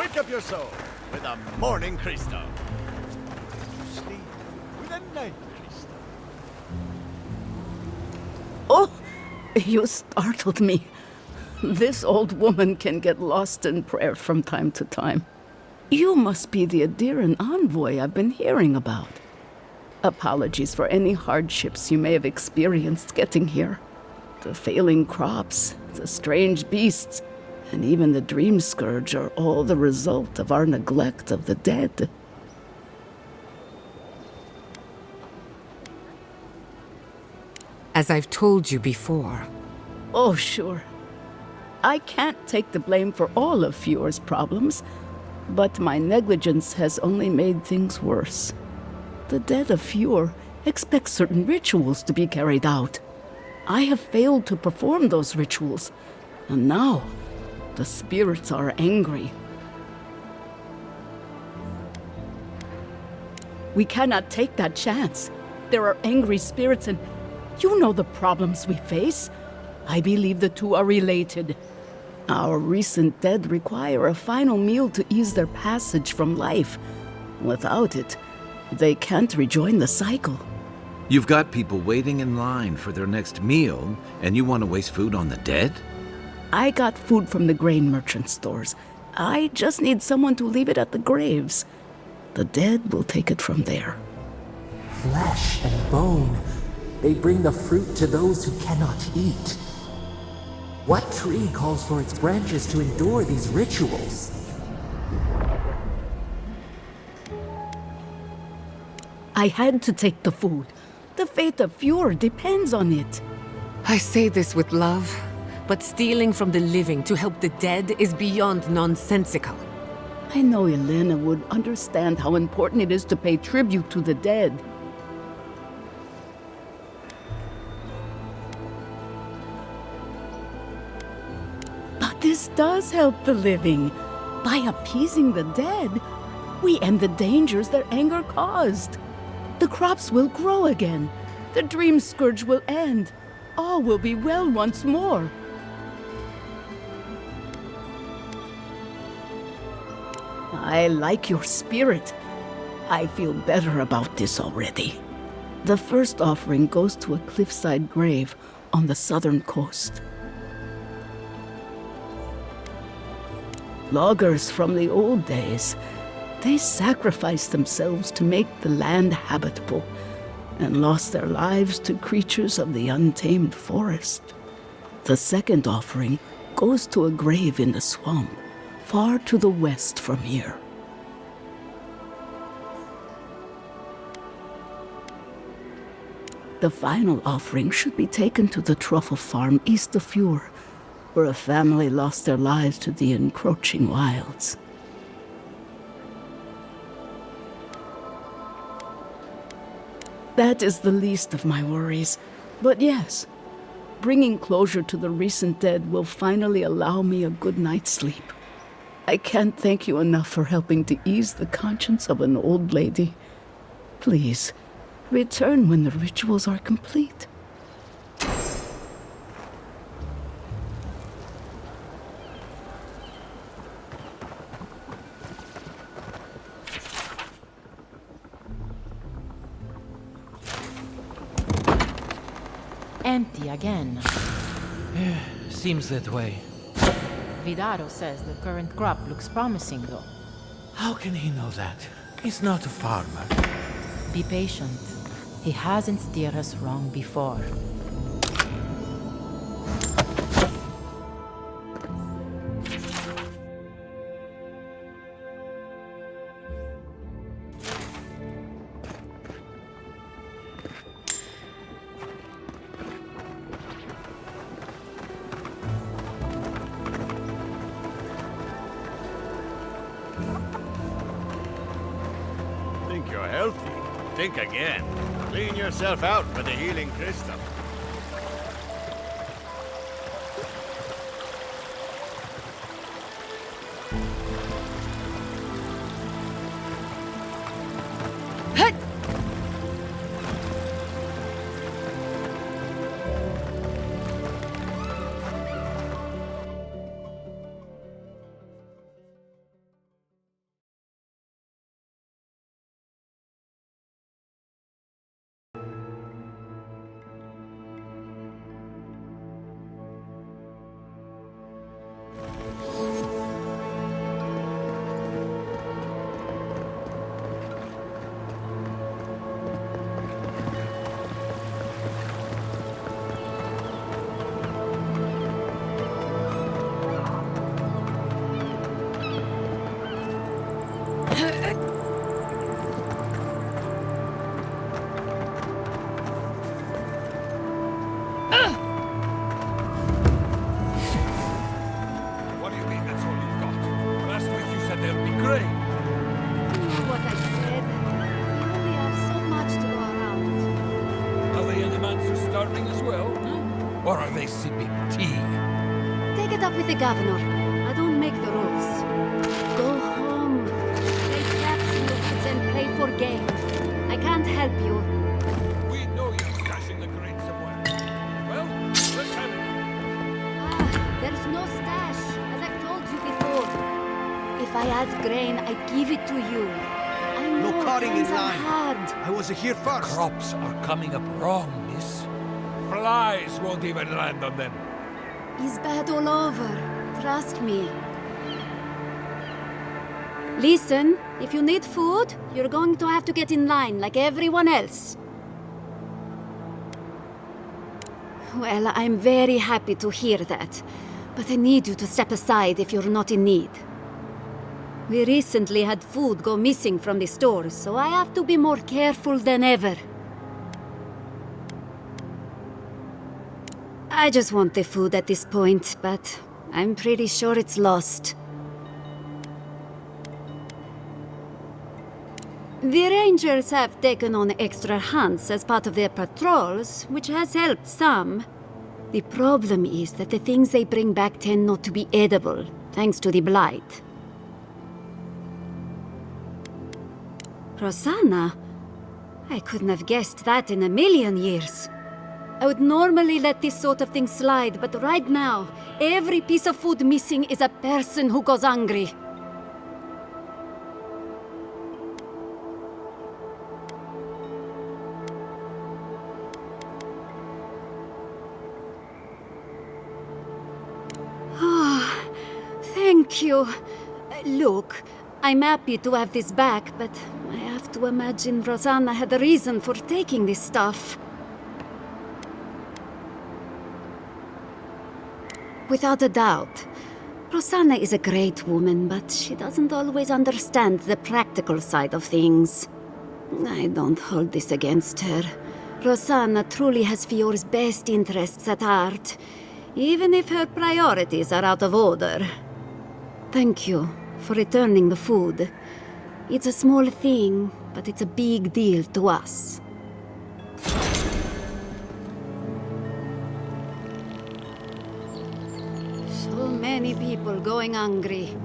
Wake up your soul with a morning crystal. Sleep with a night crystal. Oh, you startled me. This old woman can get lost in prayer from time to time. You must be the Aedyr envoy I've been hearing about. Apologies for any hardships you may have experienced getting here. The failing crops, the strange beasts, and even the dream scourge are all the result of our neglect of the dead. As I've told you before. Oh, sure. I can't take the blame for all of Fior's problems, but my negligence has only made things worse. The dead of Fior expect certain rituals to be carried out. I have failed to perform those rituals, and now the spirits are angry. We cannot take that chance. There are angry spirits, and you know the problems we face. I believe the two are related. Our recent dead require a final meal to ease their passage from life. Without it, they can't rejoin the cycle. You've got people waiting in line for their next meal, and you want to waste food on the dead? I got food from the grain merchant stores. I just need someone to leave it at the graves. The dead will take it from there. Flesh and bone. They bring the fruit to those who cannot eat. What tree calls for its branches to endure these rituals? I had to take the food. The fate of Fior depends on it. I say this with love, but stealing from the living to help the dead is beyond nonsensical. I know Elena would understand how important it is to pay tribute to the dead. But this does help the living. By appeasing the dead, we end the dangers their anger caused. The crops will grow again. The dream scourge will end. All will be well once more. I like your spirit. I feel better about this already. The first offering goes to a cliffside grave on the southern coast. Loggers from the old days, they sacrificed themselves to make the land habitable and lost their lives to creatures of the untamed forest. The second offering goes to a grave in the swamp, far to the west from here. The final offering should be taken to the truffle farm east of Fior, where a family lost their lives to the encroaching wilds. That is the least of my worries. But yes, bringing closure to the recent dead will finally allow me a good night's sleep. I can't thank you enough for helping to ease the conscience of an old lady. Please, return when the rituals are complete. Empty again. Seems that way. Vidaro says the current crop looks promising, though. How can he know that? He's not a farmer. Be patient. He hasn't steered us wrong before. Think you're healthy? Think again. Clean yourself out with a healing crystal. grain. What I said. We only have so much to go around. Are the animals starving as well? Or are they sipping tea? Take it up with the governor. I don't make the rules. Go home. Play traps in the woods and play for game. I can't help you. We know you're stashing the grain somewhere. Well, let's have it. There's no stash, as I've told you before. If I had grain, I'd give it to you. I know No cutting in times are line. hard. I was here first. Crops are coming up wrong, miss. Flies won't even land on them. It's bad all over. Trust me. Listen, if you need food, you're going to have to get in line like everyone else. Well, I'm very happy to hear that, but I need you to step aside if you're not in need. We recently had food go missing from the stores, so I have to be more careful than ever. I just want the food at this point, but I'm pretty sure it's lost. The rangers have taken on extra hands as part of their patrols, which has helped some. The problem is that the things they bring back tend not to be edible, thanks to the blight. Rosanna? I couldn't have guessed that in a million years. I would normally let this sort of thing slide, but right now, every piece of food missing is a person who goes hungry. Thank you. Look, I'm happy to have this back, but I have to imagine Rosanna had a reason for taking this stuff. Without a doubt, Rosanna is a great woman, but she doesn't always understand the practical side of things. I don't hold this against her. Rosanna truly has Fior's best interests at heart, even if her priorities are out of order. Thank you for returning the food. It's a small thing, but it's a big deal to us. So many people going hungry.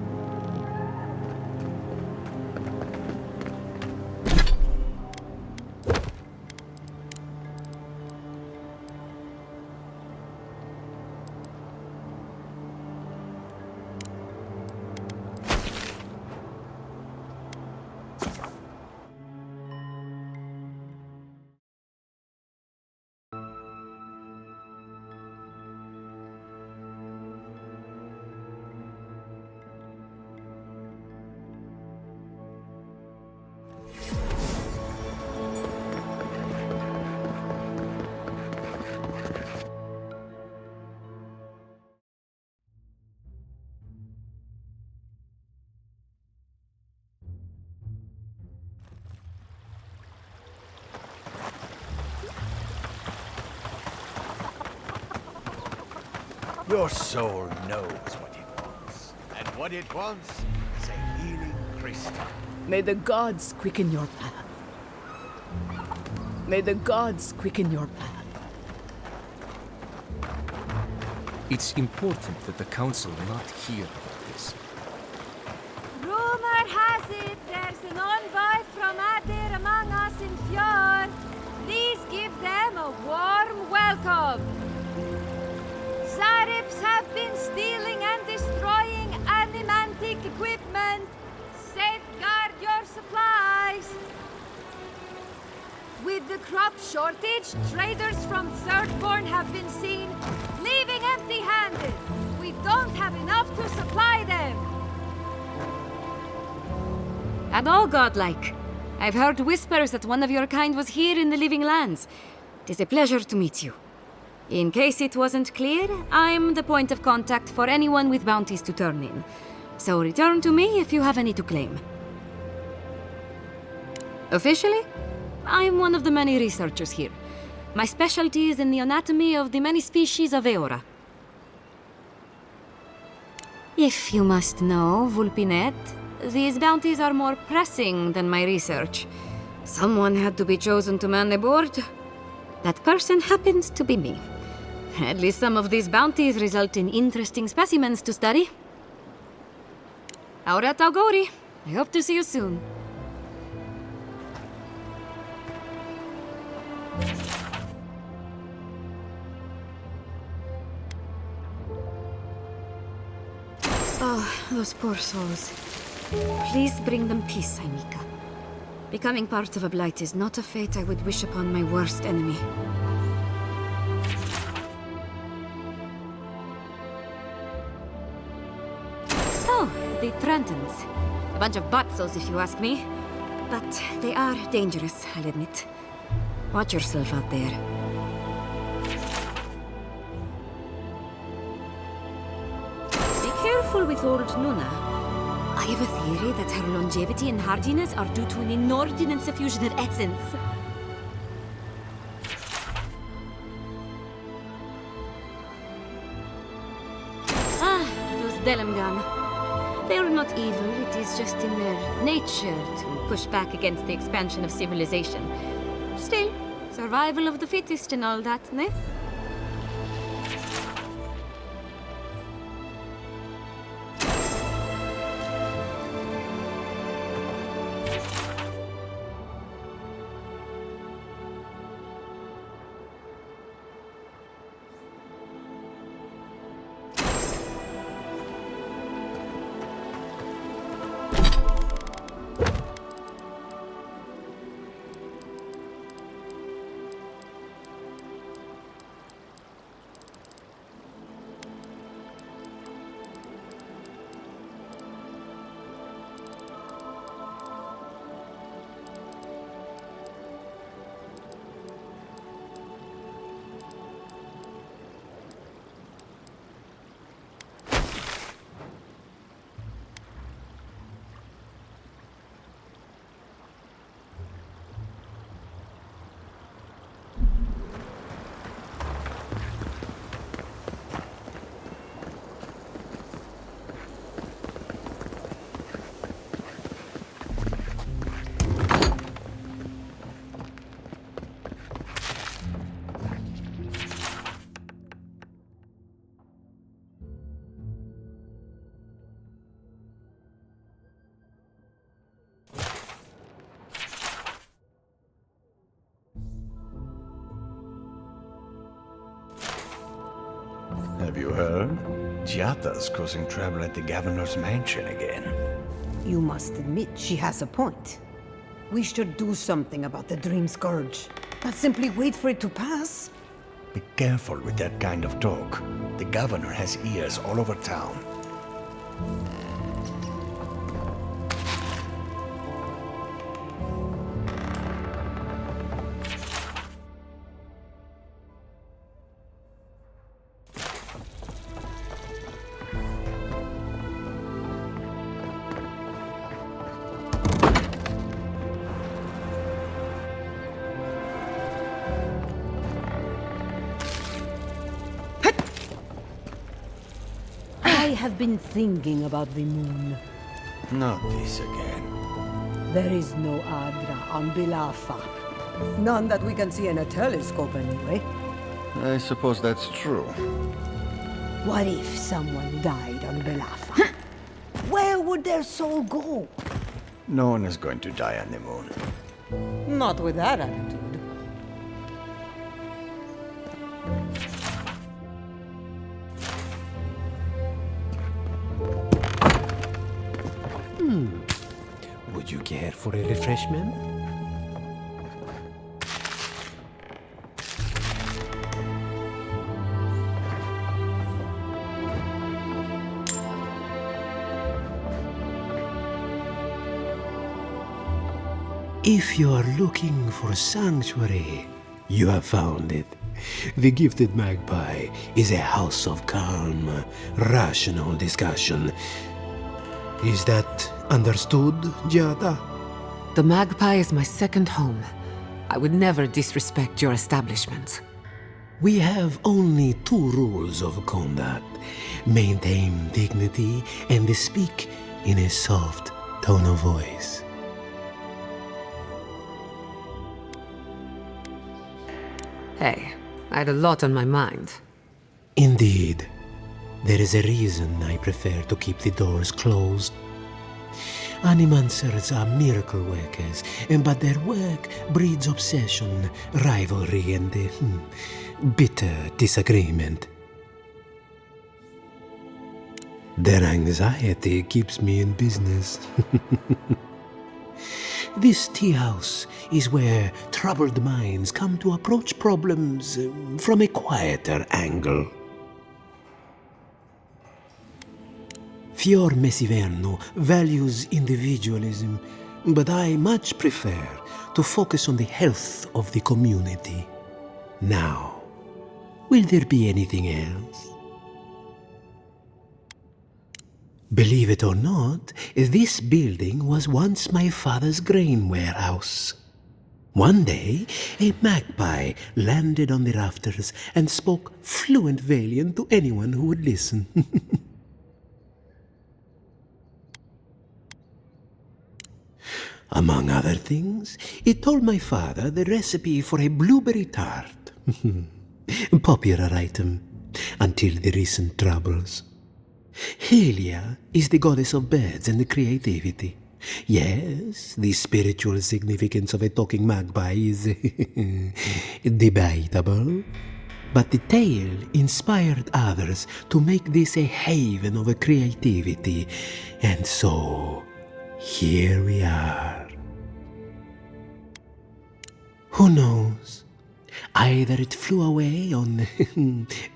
Your soul knows what it wants. And what it wants is a healing crystal. May the gods quicken your path. May the gods quicken your path. It's important that the council not hear about this. Rumor has it there's an envoy from Aedyr among us in Fior. Please give them a warm welcome. Xaurips have been stealing and destroying animantic equipment. Safeguard your supplies. With the crop shortage, traders from Thirdborn have been seen leaving empty-handed. We don't have enough to supply them. And all godlike. I've heard whispers that one of your kind was here in the Living Lands. It is a pleasure to meet you. In case it wasn't clear, I'm the point of contact for anyone with bounties to turn in. So return to me if you have any to claim. Officially, I'm one of the many researchers here. My specialty is in the anatomy of the many species of Eora. If you must know, Vulpinet, These bounties are more pressing than my research. Someone had to be chosen to man the board. That person happens to be me. At least some of these bounties result in interesting specimens to study. Aura Taugori. I hope to see you soon. Oh, those poor souls. Please bring them peace, Aimika. Becoming part of a blight is not a fate I would wish upon my worst enemy. Oh, the Trentons. A bunch of butsos, if you ask me. But they are dangerous, I'll admit. Watch yourself out there. Be careful with old Nuna. I have a theory that her longevity and hardiness are due to an inordinate suffusion of essence. Ah, those Delemgan. They are not evil, it is just in their nature to push back against the expansion of civilization. Still, survival of the fittest and all that, ne? Have you heard? Giata's causing trouble at the governor's mansion again. You must admit she has a point. We should do something about the Dream Scourge. Not simply wait for it to pass. Be careful with that kind of talk. The governor has ears all over town. I have been thinking about the moon. Not this again. There is no Aedyr on Bilafa. None that we can see in a telescope, anyway. I suppose that's true. What if someone died on Bilafa? Where would their soul go? No one is going to die on the moon. Not with that attitude. Would you care for a refreshment? If you are looking for sanctuary, you have found it. The Gifted Magpie is a house of calm, rational discussion. Is that understood, Giada? The Magpie is my second home. I would never disrespect your establishment. We have only 2 rules of conduct. Maintain dignity and speak in a soft, tone of voice. Hey, I had a lot on my mind. Indeed. There is a reason I prefer to keep the doors closed. Animancers are miracle workers, but their work breeds obsession, rivalry, and bitter disagreement. Their anxiety keeps me in business. This tea house is where troubled minds come to approach problems from a quieter angle. Fior Iverno values individualism, but I much prefer to focus on the health of the community. Now, will there be anything else? Believe it or not, this building was once my father's grain warehouse. One day, a magpie landed on the rafters and spoke fluent Valian to anyone who would listen. Among other things, it told my father the recipe for a blueberry tart. Popular item until the recent troubles. Helia is the goddess of birds and creativity. Yes, the spiritual significance of a talking magpie is debatable. But the tale inspired others to make this a haven of creativity. And so, here we are. Who knows? Either it flew away on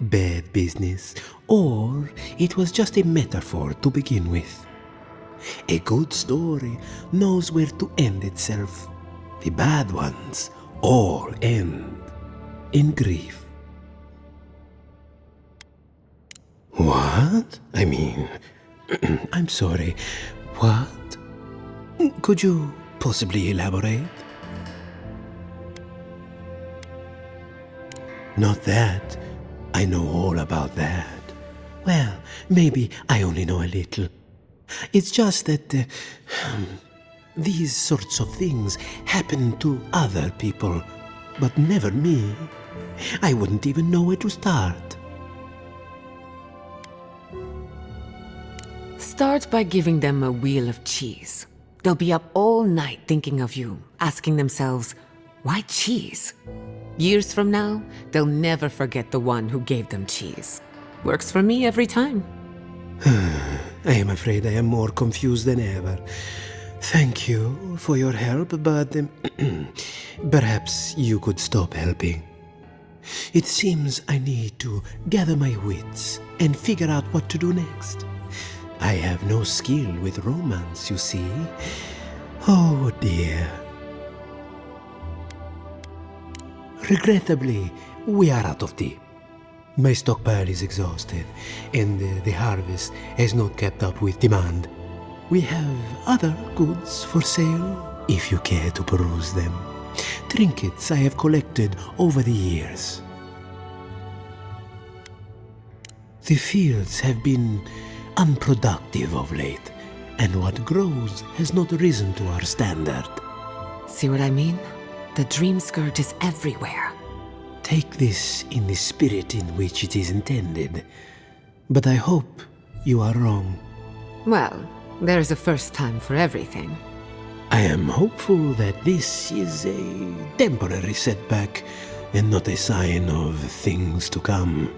bad business, or it was just a metaphor to begin with. A good story knows where to end itself. The bad ones all end in grief. What? I mean, I'm sorry. What? Could you possibly elaborate? Not that. I know all about that. Well, maybe I only know a little. It's just that these sorts of things happen to other people, but never me. I wouldn't even know where to start. Start by giving them a wheel of cheese. They'll be up all night thinking of you, asking themselves, why cheese? Years from now, they'll never forget the one who gave them cheese. Works for me every time. I am afraid I am more confused than ever. Thank you for your help, but perhaps you could stop helping. It seems I need to gather my wits and figure out what to do next. I have no skill with romance, you see. Oh dear. Regrettably, we are out of tea. My stockpile is exhausted, and the harvest has not kept up with demand. We have other goods for sale, if you care to peruse them. Trinkets I have collected over the years. The fields have been unproductive of late, and what grows has not risen to our standard. See what I mean? The dream scourge is everywhere. Take this in the spirit in which it is intended, but I hope you are wrong. Well, there's a first time for everything. I am hopeful that this is a temporary setback and not a sign of things to come.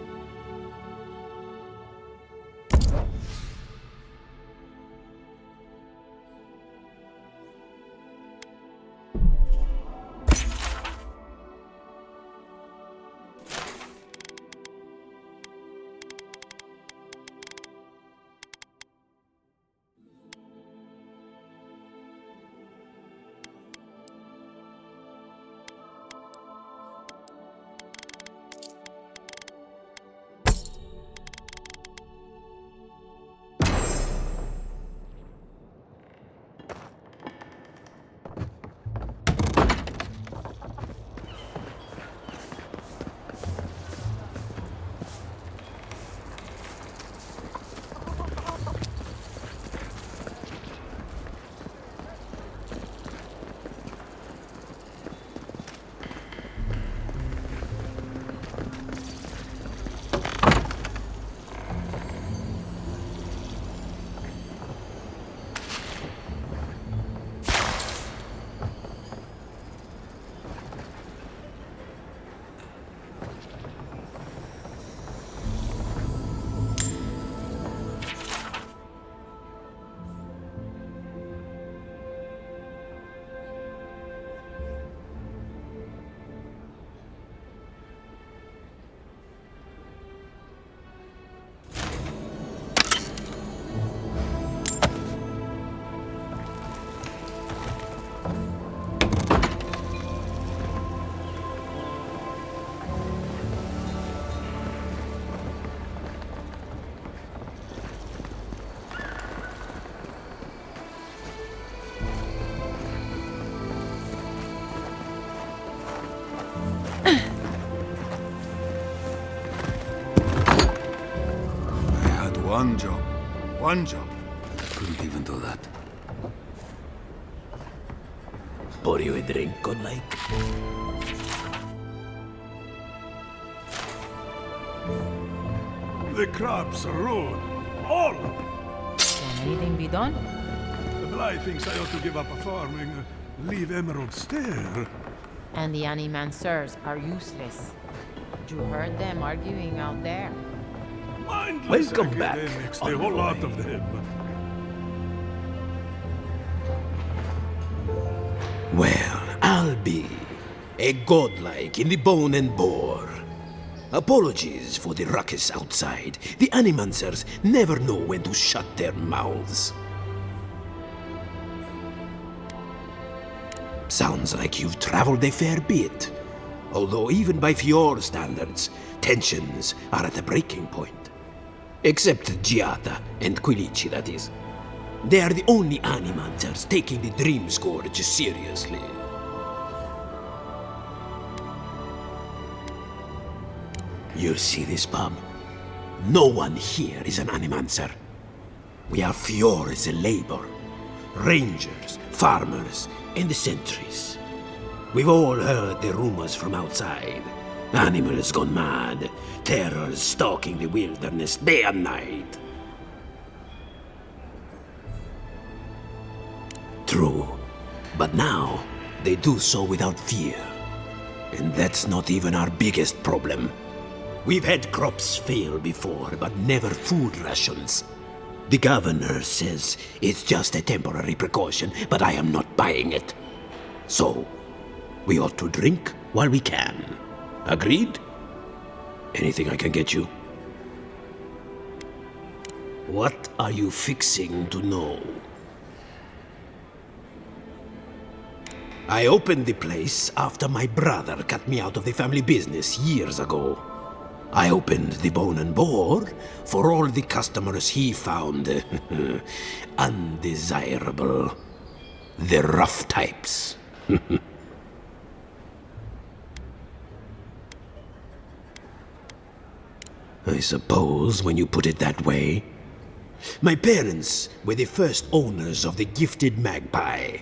One job. One job. I couldn't even do that. Pour you a drink, godlike? The crops ruin. All of them. Can anything be done? The Bly thinks I ought to give up farming, leave Emerald stare. And the animancers are useless. You heard them arguing out there. Mindless Welcome back, academics, the whole lot of them. Well, I'll be a godlike in the bone and bore. Apologies for the ruckus outside. The animancers never know when to shut their mouths. Sounds like you've traveled a fair bit. Although even by Fior standards, tensions are at a breaking point. Except Giada and Quilici, that is. They are the only animancers taking the Dream Scourge seriously. You see this pub? No one here is an animancer. We are Fior as a labor. Rangers, farmers, and the sentries. We've all heard the rumors from outside. Animals gone mad, terrors stalking the wilderness day and night. True, but now they do so without fear. And that's not even our biggest problem. We've had crops fail before, but never food rations. The governor says it's just a temporary precaution, but I am not buying it. So, we ought to drink while we can. Agreed? Anything I can get you? What are you fixing to know? I opened the place after my brother cut me out of the family business years ago. I opened the Bone and Boar for all the customers he found undesirable. The rough types. I suppose when you put it that way. My parents were the first owners of the gifted magpie.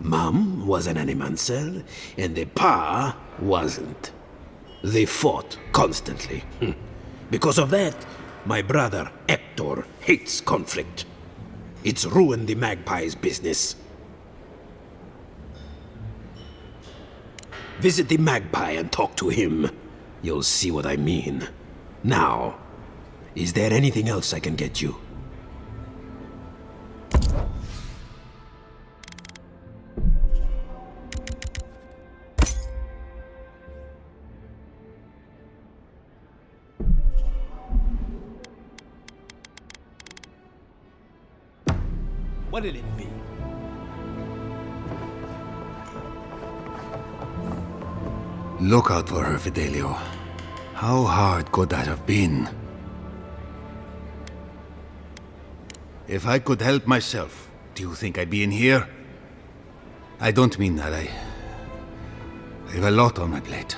Mom was an animancer, and the pa wasn't. They fought constantly. Because of that, my brother Hector hates conflict. It's ruined the magpie's business. Visit the magpie and talk to him. You'll see what I mean. Now, is there anything else I can get you? What'll it be? Look out for her, Fidelio. How hard could that have been? If I could help myself, do you think I'd be in here? I don't mean that. I have a lot on my plate.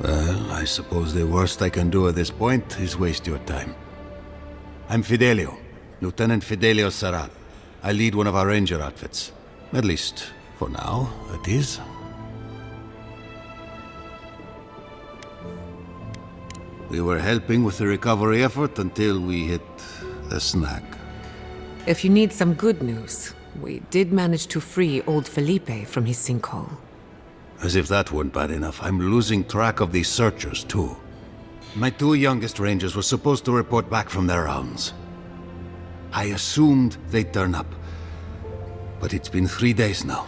Well, I suppose the worst I can do at this point is waste your time. I'm Fidelio, Lieutenant Fidelio Sarat. I lead one of our ranger outfits. At least, for now, it is. We were helping with the recovery effort until we hit a snag. If you need some good news, we did manage to free old Felipe from his sinkhole. As if that weren't bad enough, I'm losing track of these searchers, too. My two youngest rangers were supposed to report back from their rounds. I assumed they'd turn up. But it's been 3 days now.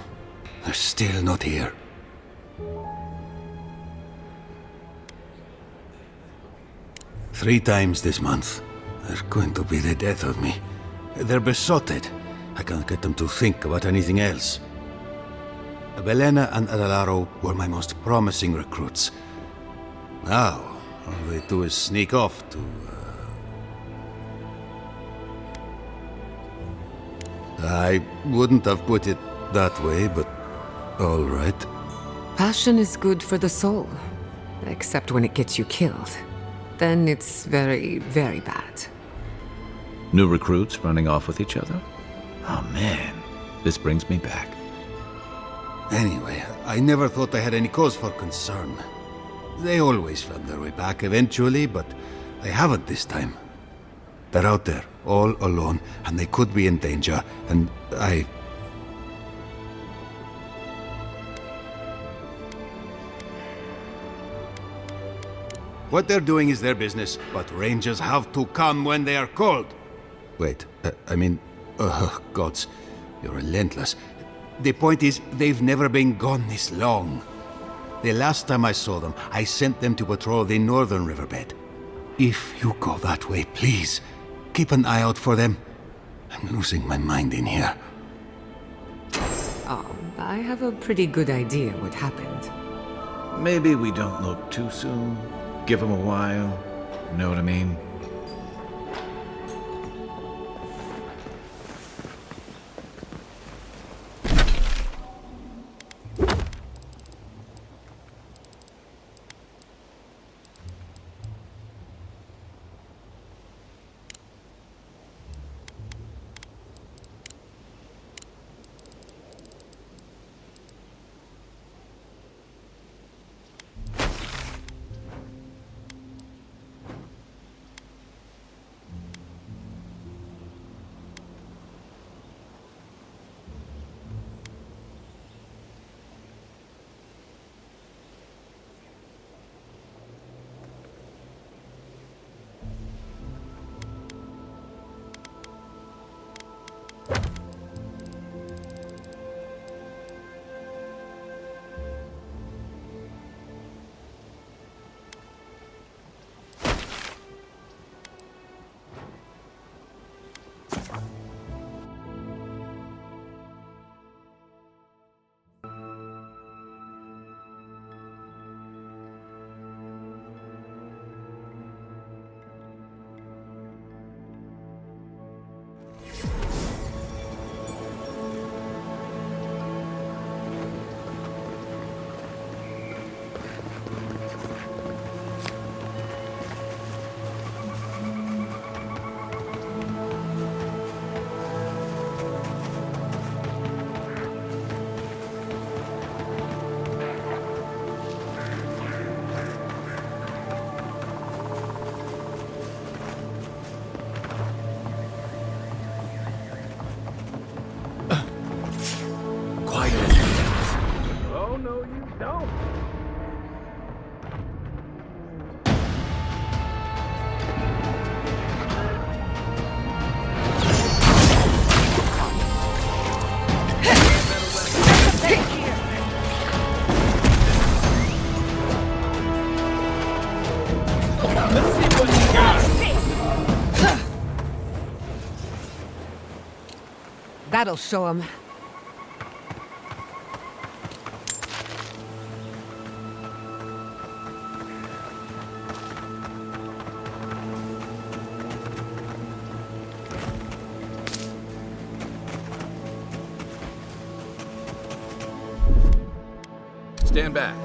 They're still not here. Three times this month. They're going to be the death of me. They're besotted. I can't get them to think about anything else. Belena and Adelaro were my most promising recruits. Now, all they do is sneak off to... I wouldn't have put it that way, but all right. Passion is good for the soul. Except when it gets you killed. Then it's very, very bad. New recruits running off with each other? Oh man, this brings me back. Anyway, I never thought I had any cause for concern. They always found their way back eventually, but they haven't this time. They're out there, all alone, and they could be in danger, and What they're doing is their business, but rangers have to come when they are called. Wait, gods, you're relentless. The point is, they've never been gone this long. The last time I saw them, I sent them to patrol the northern riverbed. If you go that way, please, keep an eye out for them. I'm losing my mind in here. Oh, I have a pretty good idea what happened. Maybe we don't look too soon. Give them a while. Know what I mean? That'll show him. Stand back.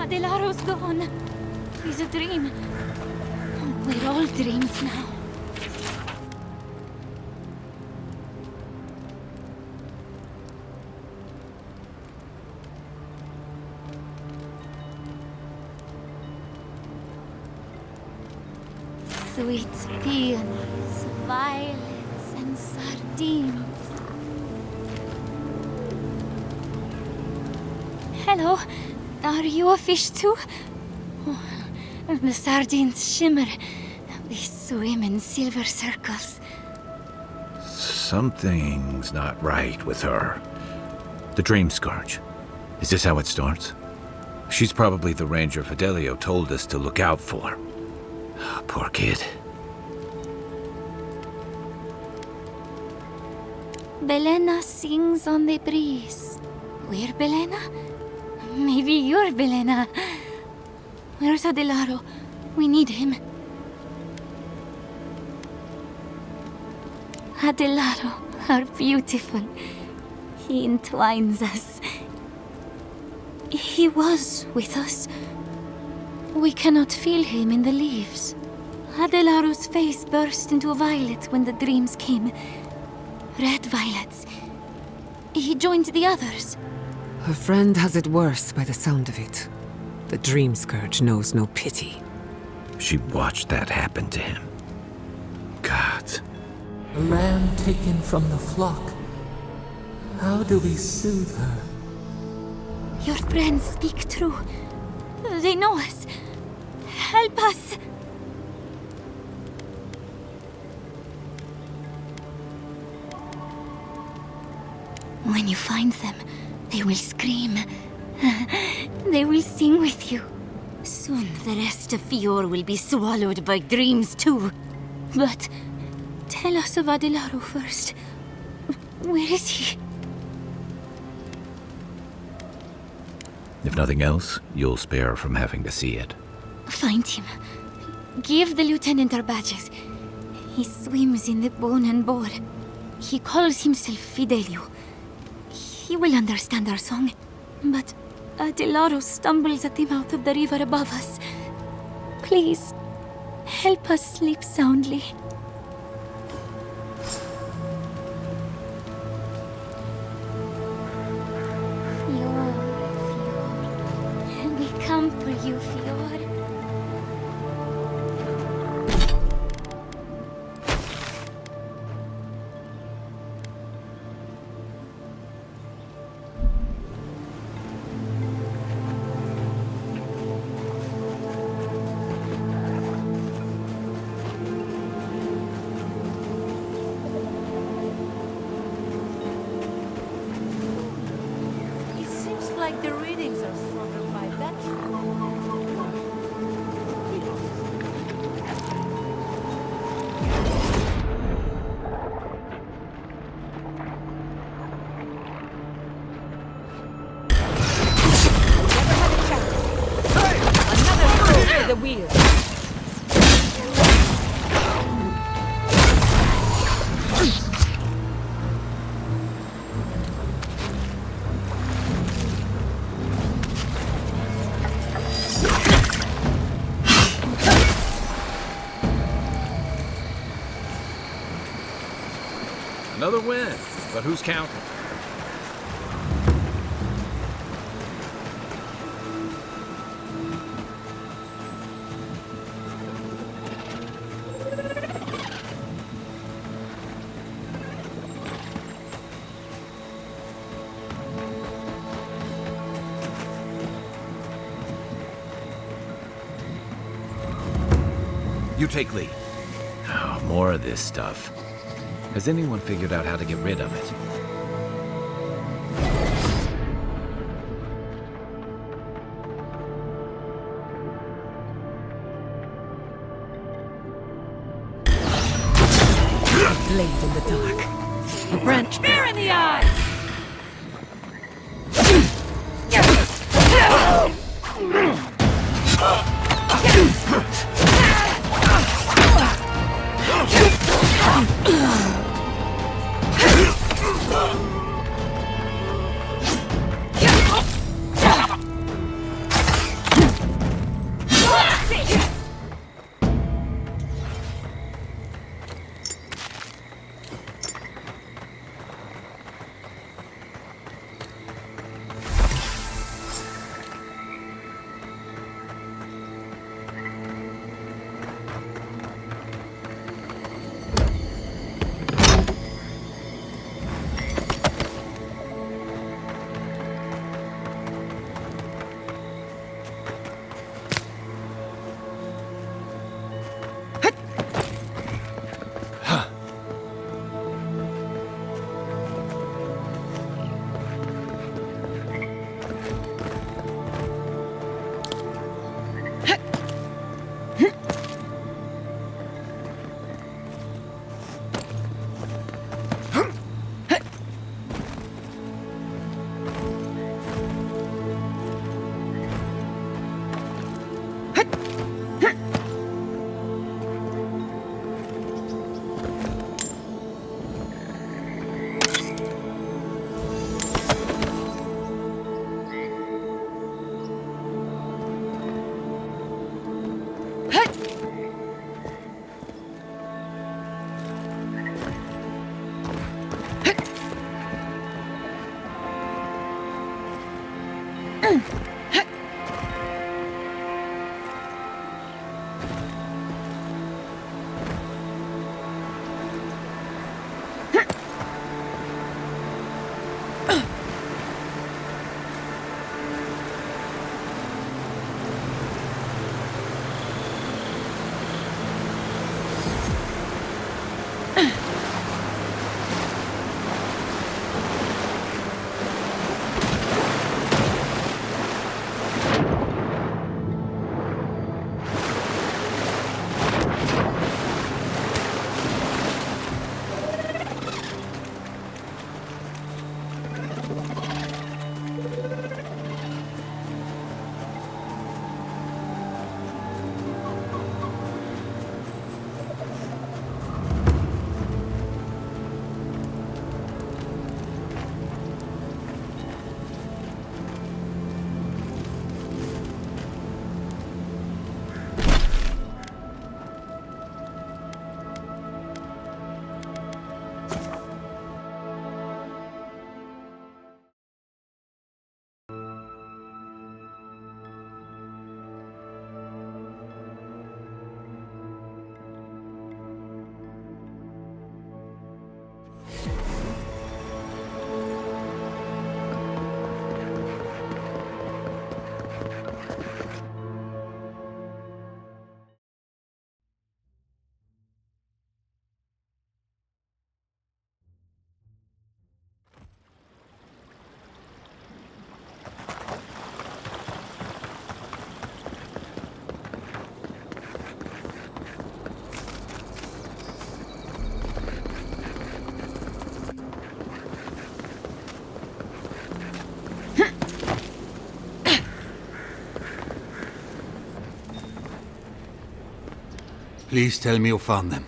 Adelaro's gone. He's a dream. We're all dreams now. Sweet peonies, violets, and sardines. Hello, are you a fish too? Oh, the sardines shimmer. They swim in silver circles. Something's not right with her. The Dream Scourge. Is this how it starts? She's probably the ranger Fidelio told us to look out for. Poor kid. Belena sings on the breeze. We're Belena? Maybe you're Belena. Where's Adelaro? We need him. Adelaro, how beautiful. He entwines us. He was with us. We cannot feel him in the leaves. Adelaro's face burst into violet when the dreams came. Red violets. He joined the others. Her friend has it worse by the sound of it. The Dream Scourge knows no pity. She watched that happen to him. God. A lamb taken from the flock. How do we soothe her? Your friends speak true. They know us. Help us! When you find them, they will scream. They will sing with you. Soon the rest of Fior will be swallowed by dreams too. But tell us of Adelaro first. Where is he? If nothing else, you'll spare her from having to see it. Find him. Give the lieutenant our badges. He swims in the bone and boar. He calls himself Fidelio. He will understand our song. But Adelaro stumbles at the mouth of the river above us. Please, help us sleep soundly. Fior, Fior. We come for you, Fior. Like the readings are stronger by that. Another throw for the wheel. Another win, but who's counting? You take lead. Oh, more of this stuff. Has anyone figured out how to get rid of it? Blade in the dark. A branch. Spear in the eye! Please tell me you found them.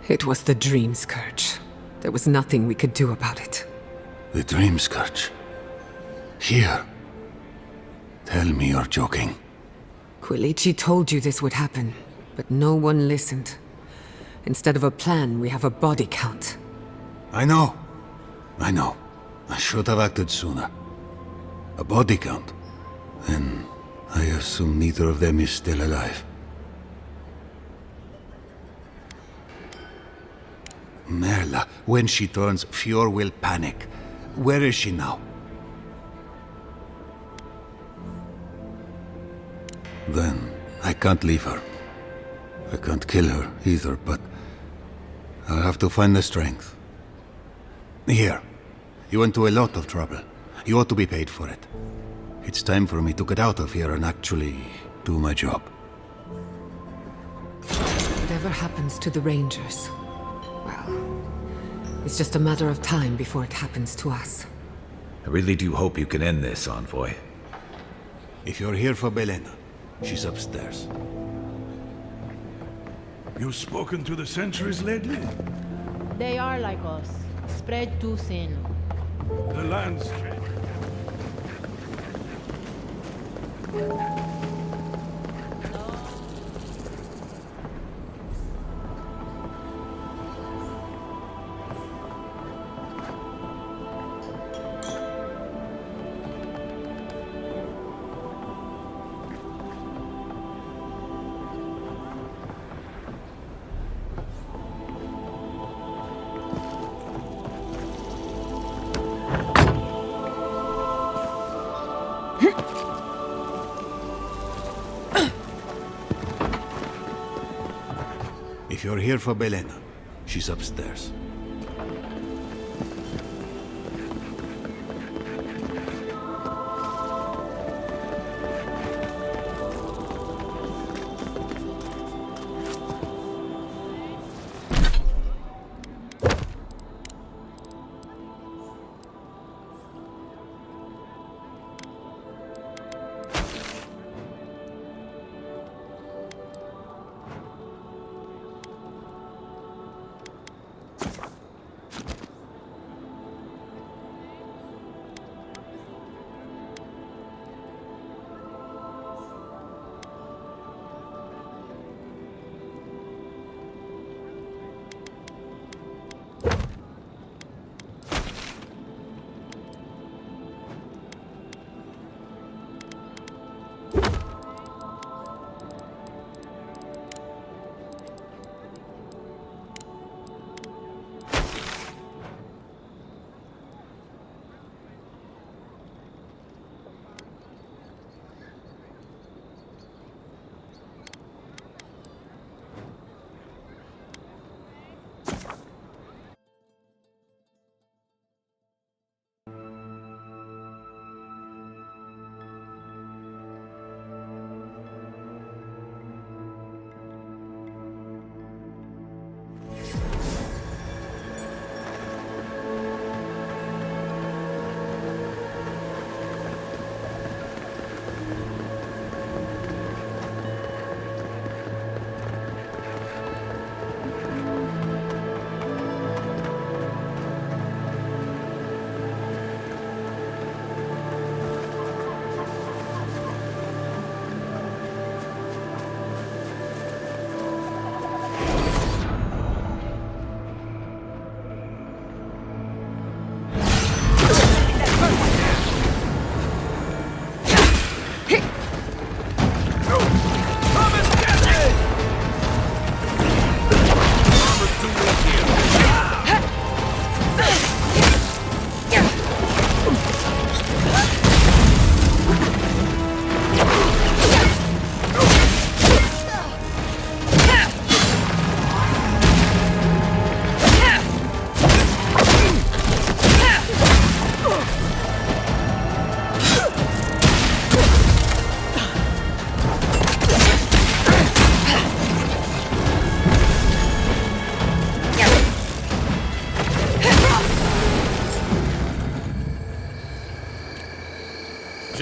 It was the Dream Scourge. There was nothing we could do about it. The Dream Scourge? Here? Tell me you're joking. Quilici told you this would happen, but no one listened. Instead of a plan, we have a body count. I know. I should have acted sooner. A body count? Then I assume neither of them is still alive. Merla, when she turns, Fior will panic. Where is she now? Then I can't leave her. I can't kill her either, but I'll have to find the strength. Here. You went to a lot of trouble. You ought to be paid for it. It's time for me to get out of here and actually do my job. Whatever happens to the Rangers, well, it's just a matter of time before it happens to us. I really do hope you can end this, Envoy. If you're here for Belena, she's upstairs. You spoken to the sentries lately? They are like us, spread too thin. The land's... If you're here for Belena, she's upstairs.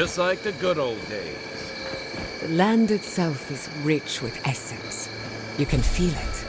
Just like the good old days. The land itself is rich with essence. You can feel it.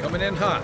Coming in hot.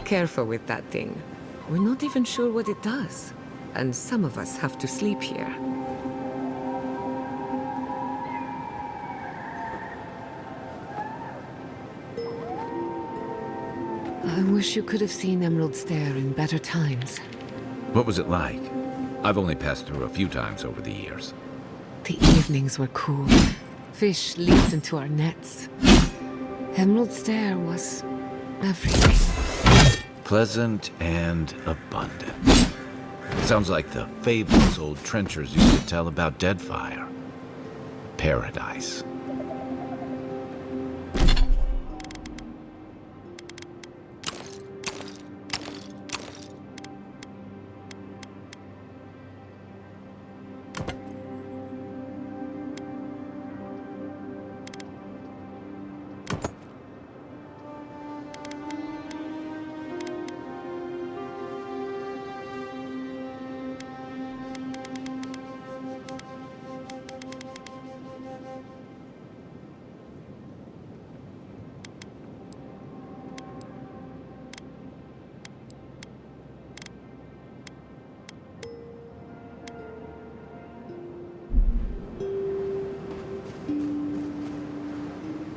Careful with that thing. We're not even sure what it does. And some of us have to sleep here. I wish you could have seen Emerald Stair in better times. What was it like? I've only passed through a few times over the years. The evenings were cool. Fish leaped into our nets. Emerald Stair was everything. Pleasant and abundant. Sounds like the fables old trenchers used to tell about Deadfire. Paradise.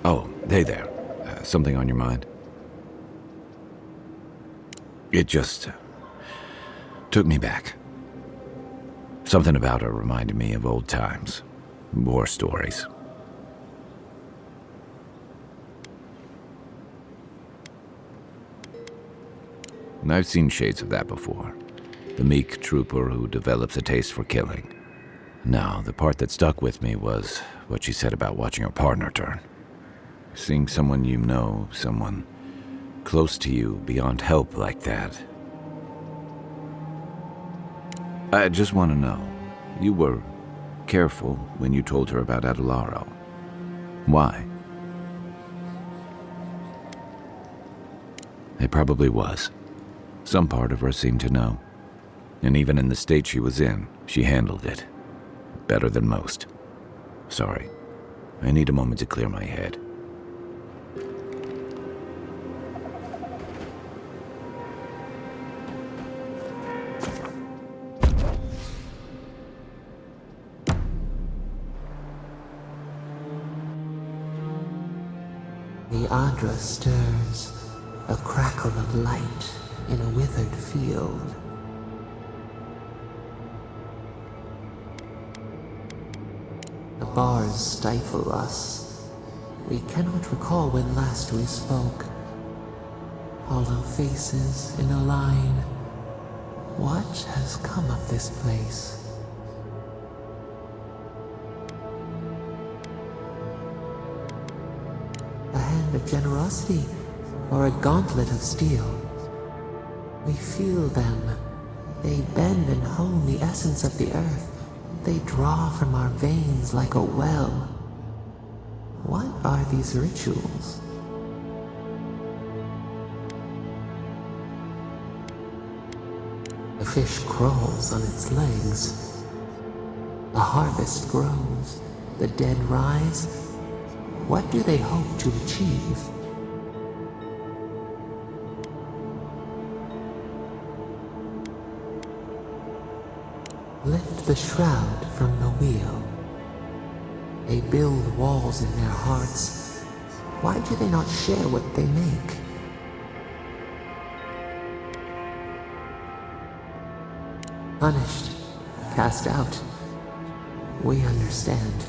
Oh, hey there. Something on your mind? It just took me back. Something about her reminded me of old times. War stories. And I've seen shades of that before. The meek trooper who develops a taste for killing. Now, the part that stuck with me was what she said about watching her partner turn. Seeing someone you know, someone close to you, beyond help like that. I just want to know, you were careful when you told her about Aedyr. Why? It probably was. Some part of her seemed to know. And even in the state she was in, she handled it. Better than most. Sorry. I need a moment to clear my head. The Aedyr stirs, a crackle of light in a withered field. The bars stifle us. We cannot recall when last we spoke. Hollow faces in a line. What has come of this place? A hand of generosity, or a gauntlet of steel. We feel them. They bend and hone the essence of the earth. They draw from our veins like a well. What are these rituals? The fish crawls on its legs. A harvest grows. The dead rise. What do they hope to achieve? Lift the shroud from the wheel. They build walls in their hearts. Why do they not share what they make? Punished, cast out. We understand.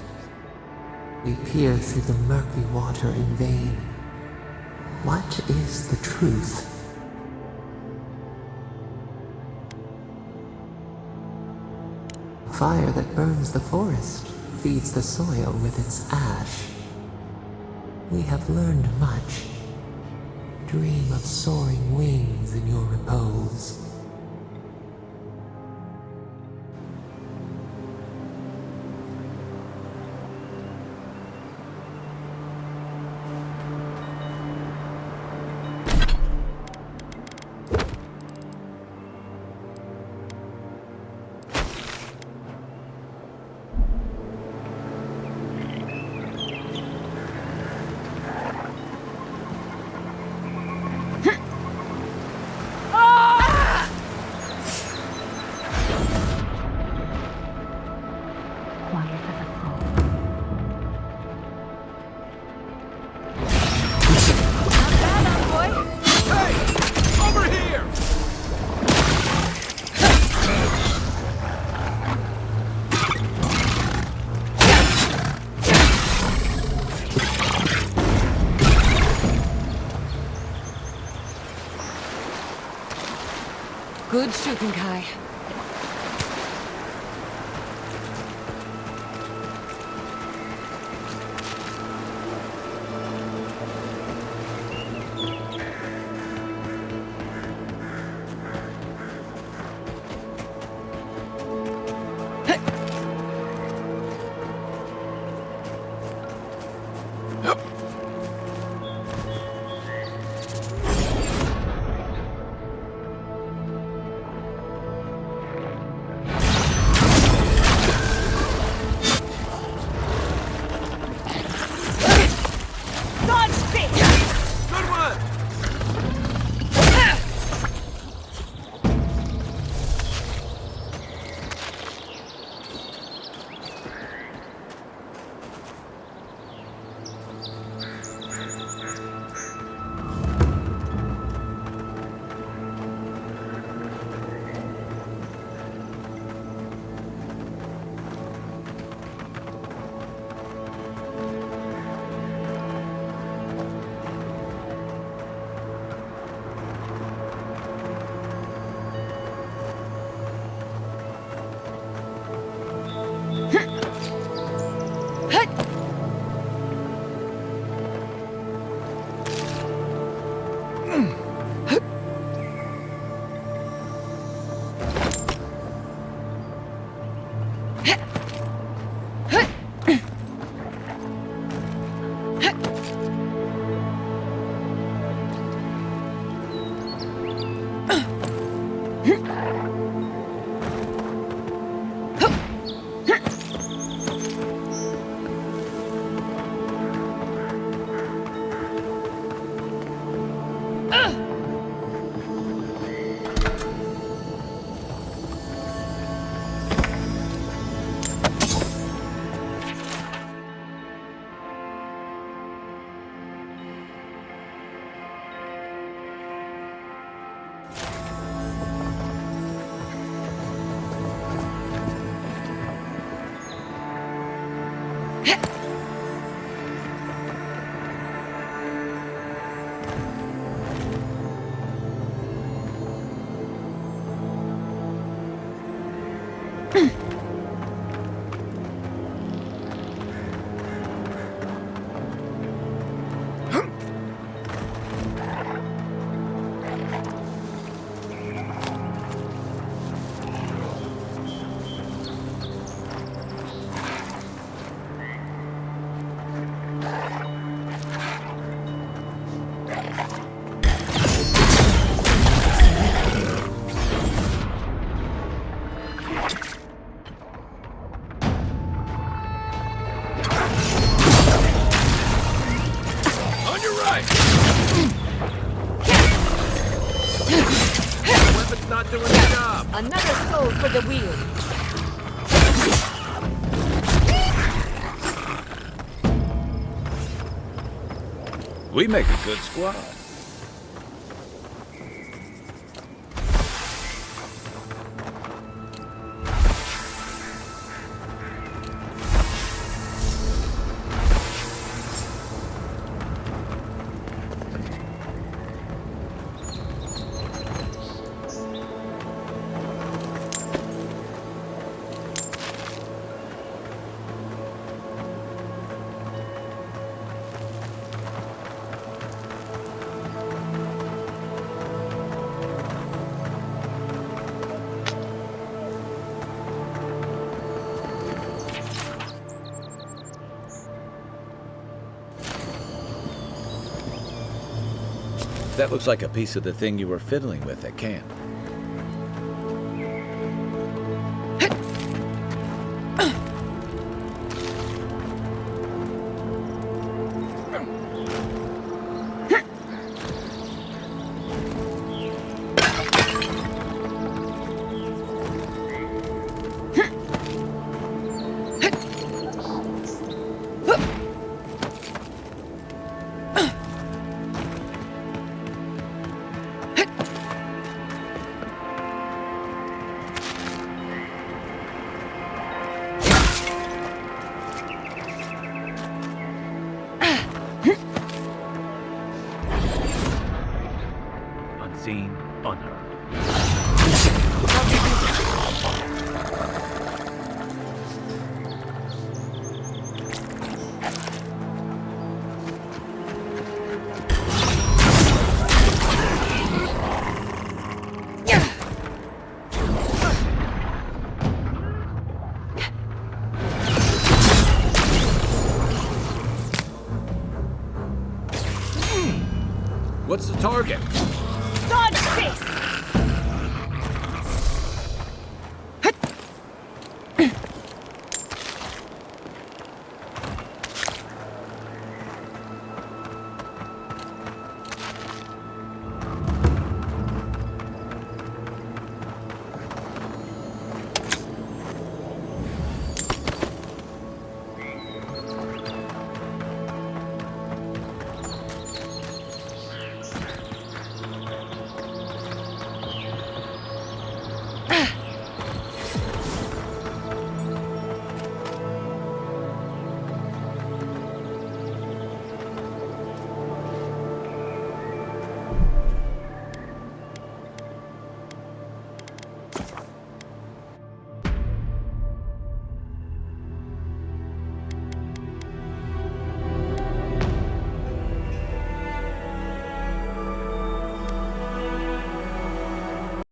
We peer through the murky water in vain. What is the truth? Fire that burns the forest feeds the soil with its ash. We have learned much. Dream of soaring wings in your repose. Good shooting, Kai. Not doing the job. Another soul for the wheel. We make a good squad. That looks like a piece of the thing you were fiddling with at camp. Unseen, unheard. What's the target?